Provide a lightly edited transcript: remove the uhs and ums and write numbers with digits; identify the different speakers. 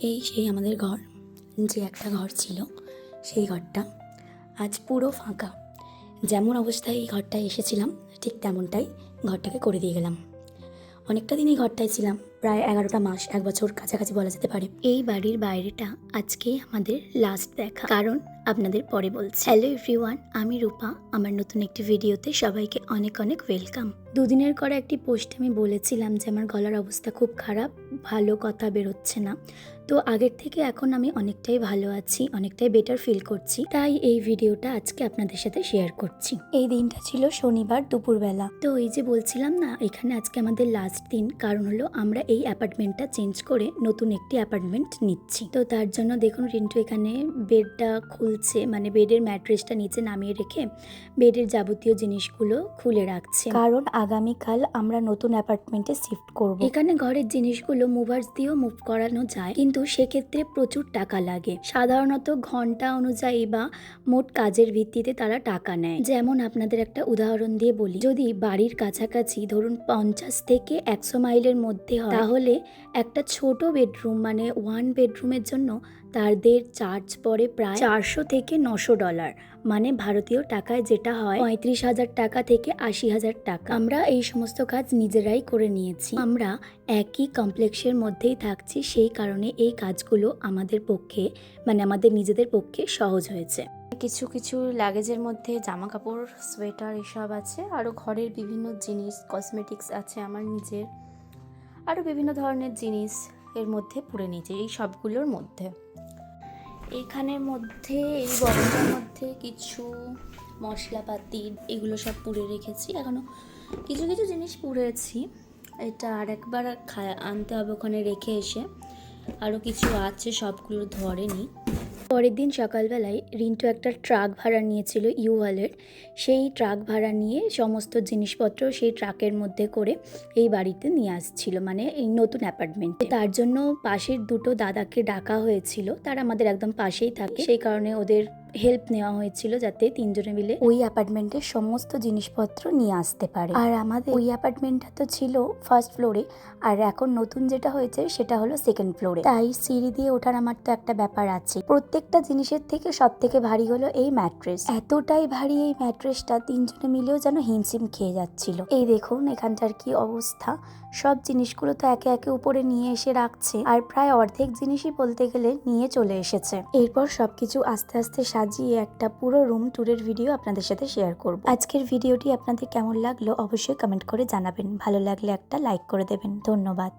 Speaker 1: এই সেই আমাদের ঘর, যে একটা ঘর ছিল সেই ঘরটা আজ পুরো ফাঁকা। যেমন অবস্থায় এই ঘরটায় এসেছিলাম ঠিক তেমনটাই ঘরটাকে করে দিয়ে গেলাম। অনেকটা দিন এই ঘরটায় ছিলাম, প্রায় 11টা মাস, 1 বছর কাছাকাছি বলা যেতে পারে। এই বাড়ির বাইরেটা আজকেই আমাদের লাস্ট দেখা, কারণ আপনাদের পরে বলছি। হ্যালো এভরিওয়ান, আমি রূপা। আমার নতুন একটি ভিডিওতে সবাইকে অনেক অনেক ওয়েলকাম। দুদিনের করে একটি পোস্টে আমি বলেছিলাম যে আমার গলার অবস্থা খুব খারাপ, ভালো কথা বেরোচ্ছে না। তো আগের থেকে এখন আমি অনেকটাই ভালো আছি, অনেকটাই বেটার ফিল করছি, তাই এই ভিডিওটা আজকে আপনাদের সাথে শেয়ার করছি। এই দিনটা ছিল শনিবার দুপুরবেলা। তো এই যে বলছিলাম না, এখানে আজকে আমাদের লাস্ট দিন, কারণ হলো আমরা এই অ্যাপার্টমেন্টটা চেঞ্জ করে নতুন একটি অ্যাপার্টমেন্ট নিচ্ছি। তো তার জন্য দেখুন রিন্টু এখানে বেডটা খুলছে, মানে বেডের ম্যাট্রেসটা নিচে নামিয়ে রেখে বেডের যাবতীয় জিনিসগুলো খুলে রাখছে, কারণ আগামীকাল আমরা নতুন অ্যাপার্টমেন্টে শিফট করব। এখানে ঘরের জিনিসগুলো মুভার্স দিয়েও মুভ করানো যায়, কিন্তু সেক্ষেত্রে প্রচুর টাকা লাগে। সাধারণত ঘন্টা অনুযায়ী বা মোট কাজের ভিত্তিতে তারা টাকা নেয়। যেমন আপনাদের একটা উদাহরণ দিয়ে বলি, যদি বাড়ির কাছাকাছি ধরুন 50 থেকে 100 মাইলের মধ্যে হয়, তাহলে একটা ছোট বেডরুম মানে 1 বেডরুমের জন্য তাদের চার্জ পড়ে প্রায় $400 থেকে $900, মানে ভারতীয় টাকায় যেটা হয় 35,000 টাকা থেকে 80,000 টাকা। আমরা এই সমস্ত কাজ নিজেরাই করে নিয়েছি। আমরা একই কমপ্লেক্সের মধ্যেই থাকছি, সেই কারণে এই কাজগুলো আমাদের পক্ষে, মানে আমাদের নিজেদের পক্ষে সহজ হয়েছে। কিছু কিছু লাগেজের মধ্যে জামা কাপড়, সোয়েটার এসব আছে, আরও ঘরের বিভিন্ন জিনিস, কসমেটিক্স আছে আমার নিজের, আরও বিভিন্ন ধরনের জিনিস এর মধ্যে পুরে নিয়েছি, এই সবগুলোর মধ্যে। এইখানের মধ্যে, এই বক্সটার মধ্যে কিছু মশলাপাতি এগুলো সব পুড়ে রেখেছি। এখনও কিছু কিছু জিনিস পুড়েছি, এটা আর একবার আনতে হবে ওখানে রেখে এসে। আরও কিছু আছে, সবগুলো ধরেনি। পরের দিন সকালবেলায় রিন্টু একটা ট্রাক ভাড়া নিয়েছিল ইউহালের। সেই ট্রাক ভাড়া নিয়ে সমস্ত জিনিসপত্র সেই ট্রাকের মধ্যে করে এই বাড়িতে নিয়ে আসছিল, মানে এই নতুন অ্যাপার্টমেন্টে। তার জন্য পাশের দুটো দাদাকে ডাকা হয়েছিল, তারা আমাদের একদম পাশেই থাকে, সেই কারণে ওদের হেল্প নেওয়া হয়েছিল যাতে 3 জনে মিলে ওই অ্যাপার্টমেন্টের সমস্ত জিনিসপত্র নিয়ে আসতে পারে। আর আমাদের ওই অ্যাপার্টমেন্টটা তো ছিল ফার্স্ট ফ্লোরে, আর এখন নতুন যেটা হয়েছে সেটা হলো সেকেন্ড ফ্লোরে, তাই সিঁড়ি দিয়ে ওঠার আমার তো একটা ব্যাপার আছে। প্রত্যেকটা জিনিসের থেকে সব থেকে ভারী হলো এই ম্যাট্রেস। এতটাই ভারী এই ম্যাট্রেসটা 3 জনে মিলেও যেন হিমশিম খেয়ে যাচ্ছিল। এই দেখুন এখানটার কি অবস্থা, সব জিনিসগুলো তো একে একে উপরে নিয়ে এসে রাখছে, আর প্রায় অর্ধেক জিনিসই বলতে গেলে নিয়ে চলে এসেছে। এরপর সবকিছু আস্তে আস্তে সাজিয়ে একটা পুরো রুম ট্যুরের ভিডিও আপনাদের সাথে শেয়ার করব। আজকের ভিডিওটি আপনাদের কেমন লাগলো অবশ্যই কমেন্ট করে জানাবেন। ভালো লাগলে একটা লাইক করে দেবেন। ধন্যবাদ।